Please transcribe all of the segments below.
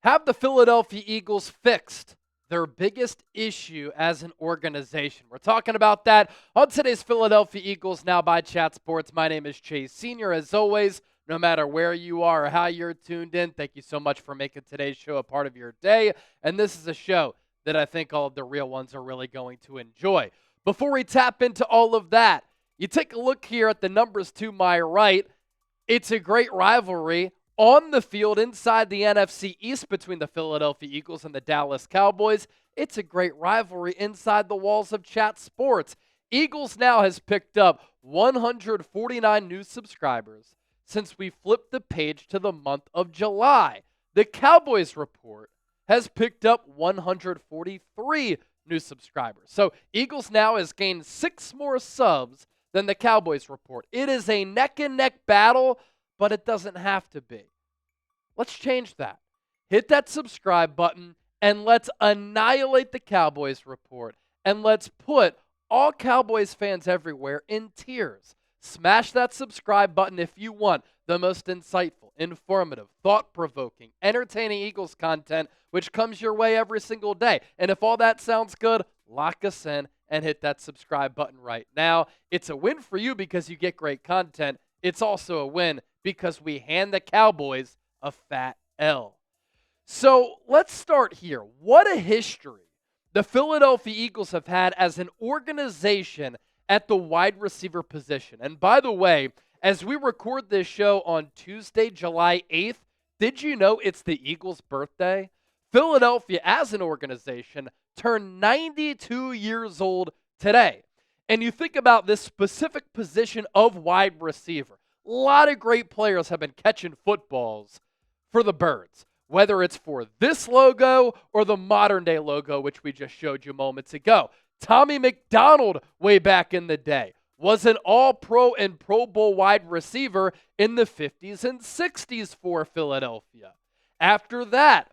Have the Philadelphia Eagles fixed their biggest issue as an organization? We're talking about that on today's Philadelphia Eagles Now by Chat Sports. My name is Chase Senior. As always, no matter where you are or how you're tuned in, thank you so much for making today's show a part of your day. And this is a show that I think all of the real ones are really going to enjoy. Before we tap into all of that, you take a look here at the numbers to my right. It's a great rivalry on the field inside the NFC East between the Philadelphia Eagles and the Dallas Cowboys. It's a great rivalry inside the walls of Chat Sports. Eagles Now has picked up 149 new subscribers since we flipped the page to the month of July. The Cowboys Report has picked up 143 new subscribers. So Eagles Now has gained 6 more subs than the Cowboys Report. It is a neck-and-neck battle, but it doesn't have to be. Let's change that. Hit that subscribe button, and let's annihilate the Cowboys Report, and let's put all Cowboys fans everywhere in tears. Smash that subscribe button if you want the most insightful, informative, thought-provoking, entertaining Eagles content, which comes your way every single day. And if all that sounds good, lock us in and hit that subscribe button right now. It's a win for you because you get great content. It's also a win because we hand the Cowboys a fat L. So let's start here. What a history the Philadelphia Eagles have had as an organization at the wide receiver position. And by the way, as we record this show on Tuesday, July 8th, did you know it's the Eagles' birthday? Philadelphia, as an organization, turned 92 years old today. And you think about this specific position of wide receiver. A lot of great players have been catching footballs for the Birds, whether it's for this logo or the modern-day logo, which we just showed you moments ago. Tommy McDonald, way back in the day, was an all-pro and Pro Bowl wide receiver in the 50s and 60s for Philadelphia. After that,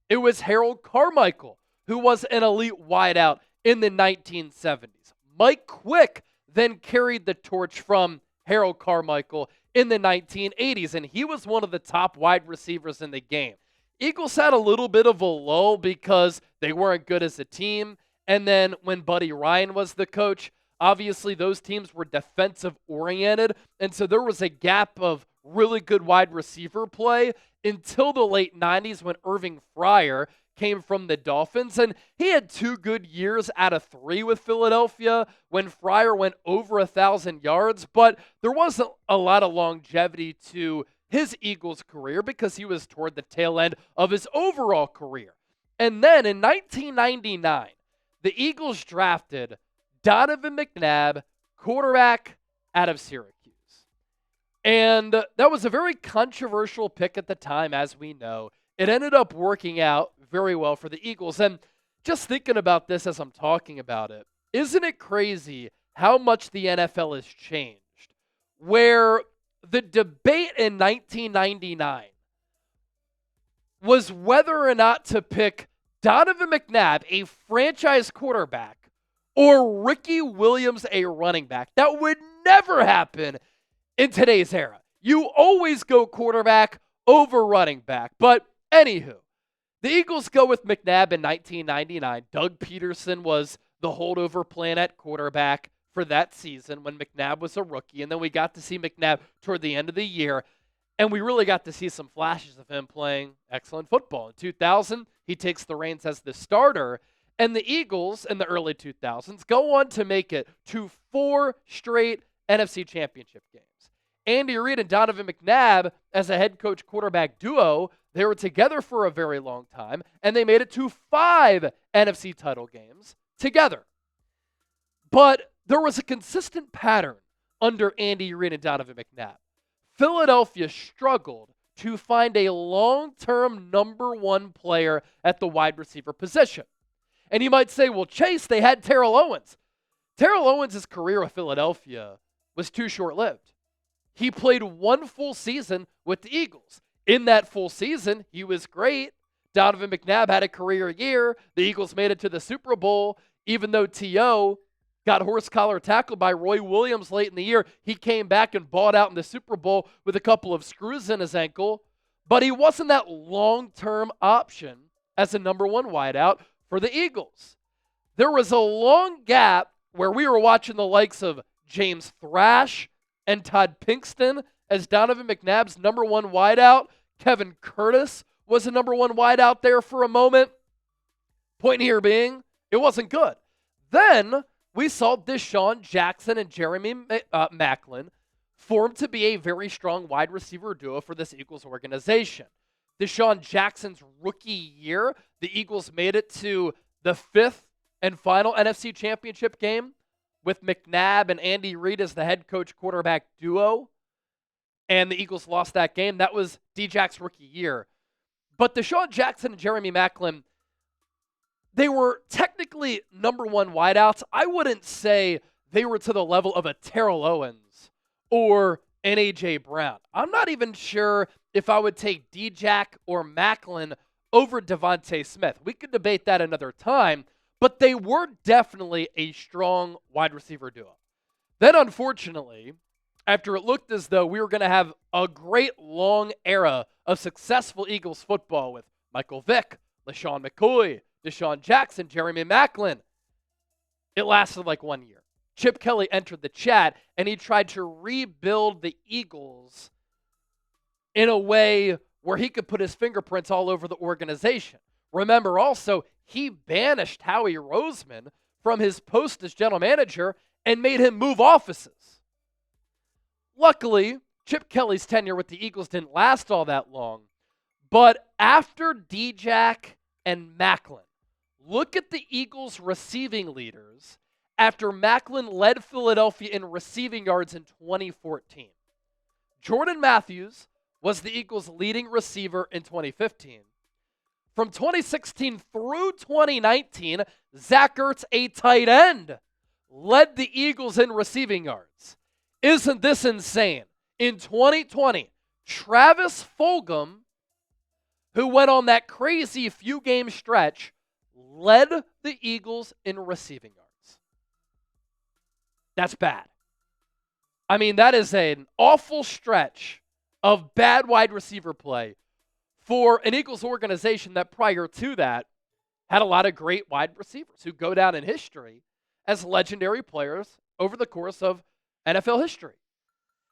it was Harold Carmichael, who was an elite wideout in the 1970s. Mike Quick then carried the torch from Harold Carmichael in the 1980s, and he was one of the top wide receivers in the game. Eagles had a little bit of a lull because they weren't good as a team, and then when Buddy Ryan was the coach, obviously those teams were defensive-oriented, and so there was a gap of really good wide receiver play until the late 90s when Irving Fryer came from the Dolphins, and he had 2 good years out of 3 with Philadelphia when Fryer went over 1,000 yards, but there wasn't a lot of longevity to his Eagles career because he was toward the tail end of his overall career. And then in 1999, the Eagles drafted Donovan McNabb, quarterback out of Syracuse. And that was a very controversial pick at the time, as we know. It ended up working out very well for the Eagles. And just thinking about this as I'm talking about it, isn't it crazy how much the NFL has changed? Where the debate in 1999 was whether or not to pick Donovan McNabb, a franchise quarterback, or Ricky Williams, a running back. That would never happen in today's era. You always go quarterback over running back. But anywho, the Eagles go with McNabb in 1999. Doug Peterson was the holdover plan at quarterback for that season when McNabb was a rookie. And then we got to see McNabb toward the end of the year. And we really got to see some flashes of him playing excellent football. In 2000, he takes the reins as the starter. And the Eagles in the early 2000s go on to make it to 4 straight NFC championship games. Andy Reid and Donovan McNabb as a head coach quarterback duo, they were together for a very long time, and they made it to 5 NFC title games together. But there was a consistent pattern under Andy Reid and Donovan McNabb. Philadelphia struggled to find a long-term number 1 player at the wide receiver position. And you might say, well, Chase, they had Terrell Owens. Terrell Owens' career with Philadelphia was too short-lived. He played 1 full season with the Eagles. In that full season, he was great. Donovan McNabb had a career year. The Eagles made it to the Super Bowl. Even though T.O. got horse collar tackled by Roy Williams late in the year, he came back and balled out in the Super Bowl with a couple of screws in his ankle. but he wasn't that long-term option as a number one wideout for the Eagles. There was a long gap where we were watching the likes of James Thrash and Todd Pinkston as Donovan McNabb's number one wideout. Kevin Curtis was a number one wideout there for a moment. Point here being, it wasn't good. Then we saw Deshaun Jackson and Jeremy Maclin formed to be a very strong wide receiver duo for this Eagles organization. Deshaun Jackson's rookie year, the Eagles made it to the fifth and final NFC Championship game with McNabb and Andy Reid as the head coach quarterback duo. And the Eagles lost that game. That was D-Jack's rookie year. But Deshaun Jackson and Jeremy Maclin, they were technically number one wideouts. I wouldn't say they were to the level of a Terrell Owens or an A.J. Brown. I'm not even sure if I would take D-Jack or Maclin over DeVonta Smith. We could debate that another time, but they were definitely a strong wide receiver duo. Then, unfortunately, after it looked as though we were going to have a great long era of successful Eagles football with Michael Vick, LaShawn McCoy, Deshaun Jackson, Jeremy Maclin, it lasted like 1 year. Chip Kelly entered the chat, and he tried to rebuild the Eagles in a way where he could put his fingerprints all over the organization. Remember also, he banished Howie Roseman from his post as general manager and made him move offices. Luckily, Chip Kelly's tenure with the Eagles didn't last all that long, but after D-Jack and Maclin, look at the Eagles' receiving leaders after Maclin led Philadelphia in receiving yards in 2014. Jordan Matthews was the Eagles' leading receiver in 2015. From 2016 through 2019, Zach Ertz, a tight end, led the Eagles in receiving yards. Isn't this insane? In 2020, Travis Fulgham, who went on that crazy few-game stretch, led the Eagles in receiving yards. That's bad. I mean, that is an awful stretch of bad wide receiver play for an Eagles organization that prior to that had a lot of great wide receivers who go down in history as legendary players over the course of NFL history.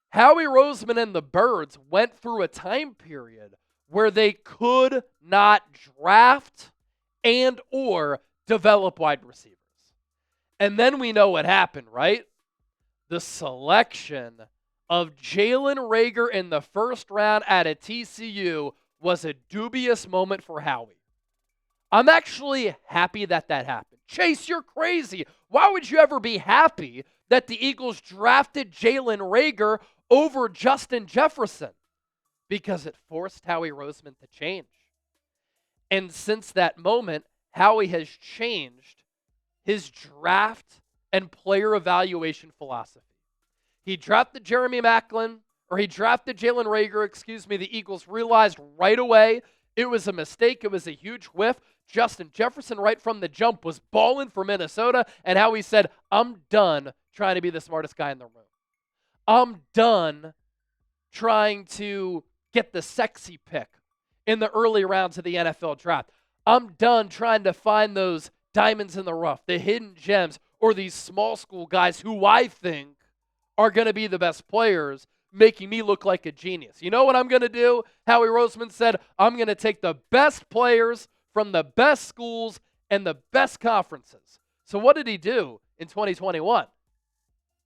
Howie Roseman and the Birds went through a time period where they could not draft and or develop wide receivers. And then we know what happened, right? The selection of Jalen Reagor in the first round at a TCU was a dubious moment for Howie. I'm actually happy that happened. Chase, you're crazy. Why would you ever be happy that the Eagles drafted Jalen Reagor over Justin Jefferson? Because it forced Howie Roseman to change. And since that moment, Howie has changed his draft and player evaluation philosophy. He drafted Jeremy Maclin, or he drafted Jalen Reagor, the Eagles realized right away it was a mistake. It was a huge whiff. Justin Jefferson, right from the jump, was balling for Minnesota, and Howie said, I'm done trying to be the smartest guy in the room. I'm done trying to get the sexy pick in the early rounds of the NFL draft. I'm done trying to find those diamonds in the rough, the hidden gems, or these small school guys who I think are going to be the best players, making me look like a genius. You know what I'm going to do? Howie Roseman said, I'm going to take the best players from the best schools and the best conferences. So what did he do in 2021?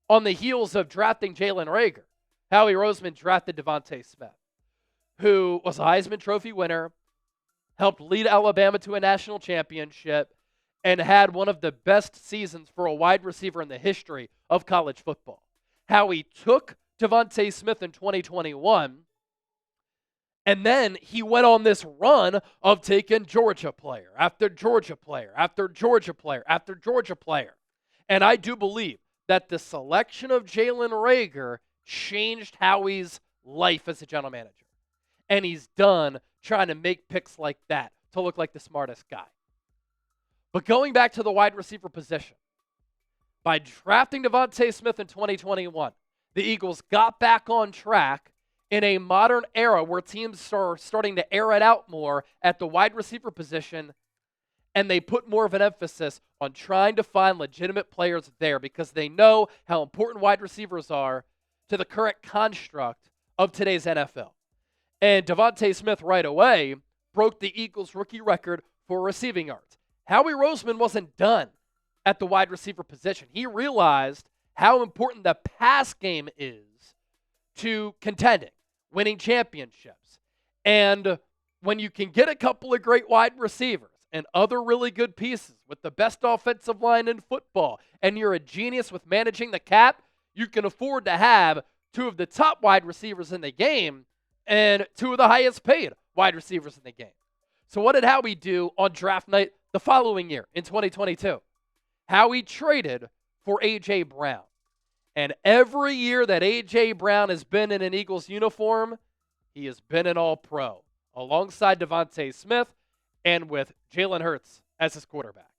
On the heels of drafting Jalen Reagor, Howie Roseman drafted DeVonta Smith, who was a Heisman Trophy winner, helped lead Alabama to a national championship, and had one of the best seasons for a wide receiver in the history of college football. Howie took DeVonta Smith in 2021, and then he went on this run of taking Georgia player after Georgia player after Georgia player after Georgia player. And I do believe that the selection of Jalen Reagor changed Howie's life as a general manager. And he's done trying to make picks like that to look like the smartest guy. But going back to the wide receiver position, by drafting DeVonta Smith in 2021, the Eagles got back on track in a modern era where teams are starting to air it out more at the wide receiver position, and they put more of an emphasis on trying to find legitimate players there because they know how important wide receivers are to the current construct of today's NFL. And DeVonta Smith right away broke the Eagles' rookie record for receiving yards. Howie Roseman wasn't done at the wide receiver position. He realized how important the pass game is to contending, winning championships. And when you can get a couple of great wide receivers and other really good pieces with the best offensive line in football, and you're a genius with managing the cap, you can afford to have two of the top wide receivers in the game and two of the highest paid wide receivers in the game. So what did Howie do on draft night the following year in 2022? Howie traded for A.J. Brown. And every year that A.J. Brown has been in an Eagles uniform, he has been an All-Pro alongside DeVonta Smith and with Jalen Hurts as his quarterback.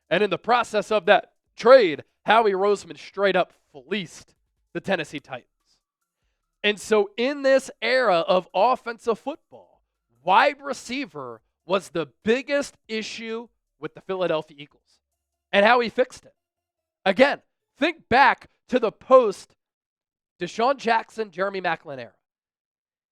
And in the process of that trade, Howie Roseman straight up fleeced the Tennessee Titans. And so in this era of offensive football, wide receiver was the biggest issue with the Philadelphia Eagles. And Howie fixed it. Again, think back to the post Deshaun Jackson, Jeremy Maclin era.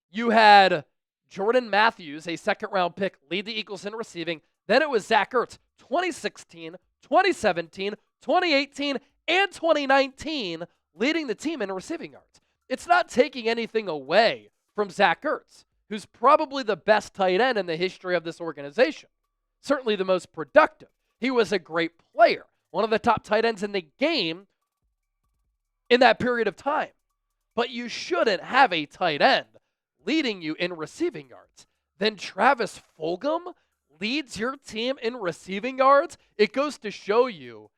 You had Jordan Matthews, a second-round pick, lead the Eagles in receiving. Then it was Zach Ertz, 2016, 2017, 2018, and 2019, leading the team in receiving yards. It's not taking anything away from Zach Ertz, who's probably the best tight end in the history of this organization. Certainly the most productive. He was a great player, one of the top tight ends in the game in that period of time. But you shouldn't have a tight end leading you in receiving yards. Then Travis Fulgham leads your team in receiving yards. It goes to show you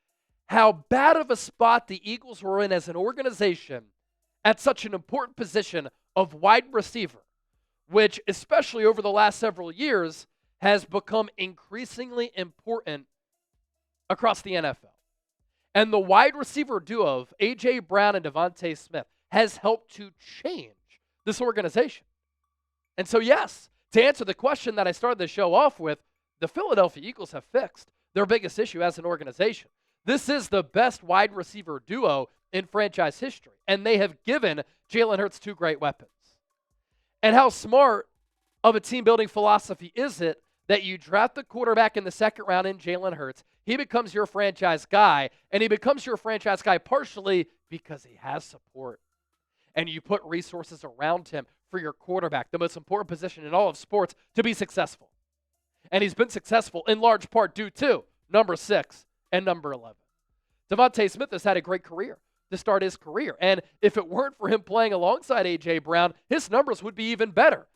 how bad of a spot the Eagles were in as an organization at such an important position of wide receiver, which, especially over the last several years, has become increasingly important across the NFL. And the wide receiver duo of A.J. Brown and DeVonta Smith has helped to change this organization. And so, yes, to answer the question that I started the show off with, the Philadelphia Eagles have fixed their biggest issue as an organization. This is the best wide receiver duo in franchise history, and they have given Jalen Hurts two great weapons. And how smart of a team-building philosophy is it that you draft the quarterback in the second round in Jalen Hurts, he becomes your franchise guy, and he becomes your franchise guy partially because he has support. And you put resources around him for your quarterback, the most important position in all of sports, to be successful. And he's been successful in large part due to number 6 and number 11. DeVonta Smith has had a great career to start his career. And if it weren't for him playing alongside A.J. Brown, his numbers would be even better.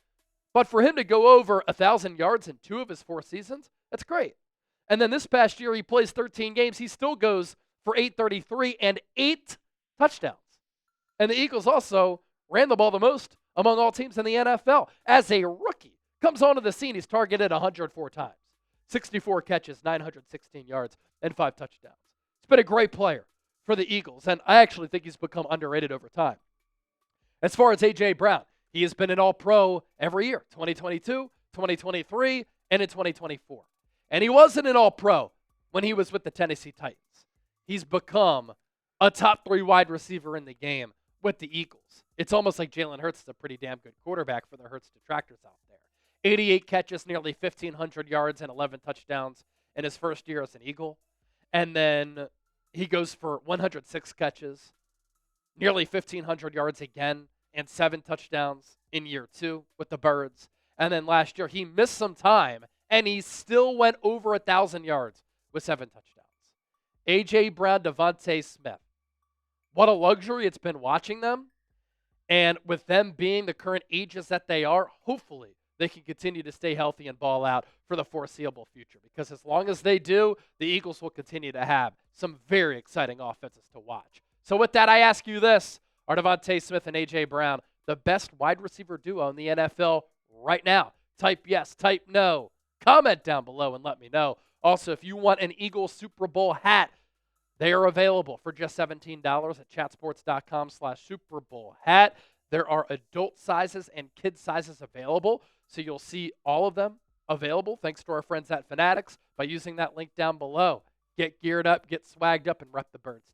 But for him to go over 1,000 yards in 2 of his 4 seasons, that's great. And then this past year, he plays 13 games. He still goes for 833 and 8 touchdowns. And the Eagles also ran the ball the most among all teams in the NFL. As a rookie, comes onto the scene, he's targeted 104 times. 64 catches, 916 yards, and 5 touchdowns. He's been a great player for the Eagles, and I actually think he's become underrated over time. As far as A.J. Brown, he has been an All-Pro every year, 2022, 2023, and in 2024. And he wasn't an All-Pro when he was with the Tennessee Titans. He's become a top 3 wide receiver in the game with the Eagles. It's almost like Jalen Hurts is a pretty damn good quarterback for the Hurts detractors out there. 88 catches, nearly 1,500 yards, and 11 touchdowns in his first year as an Eagle. And then he goes for 106 catches, nearly 1,500 yards again, and 7 touchdowns in year 2 with the Birds. And then last year, he missed some time, and he still went over 1,000 yards with 7 touchdowns. A.J. Brown, DeVonta Smith. What a luxury it's been watching them. And with them being the current ages that they are, hopefully they can continue to stay healthy and ball out for the foreseeable future. Because as long as they do, the Eagles will continue to have some very exciting offenses to watch. So with that, I ask you this. Are DeVonta Smith and A.J. Brown the best wide receiver duo in the NFL right now? Type yes, type no. Comment down below and let me know. Also, if you want an Eagles Super Bowl hat, they are available for just $17 at chatsports.com/Super Bowl hat. There are adult sizes and kid sizes available, so you'll see all of them available thanks to our friends at Fanatics by using that link down below. Get geared up, get swagged up, and rep the birds.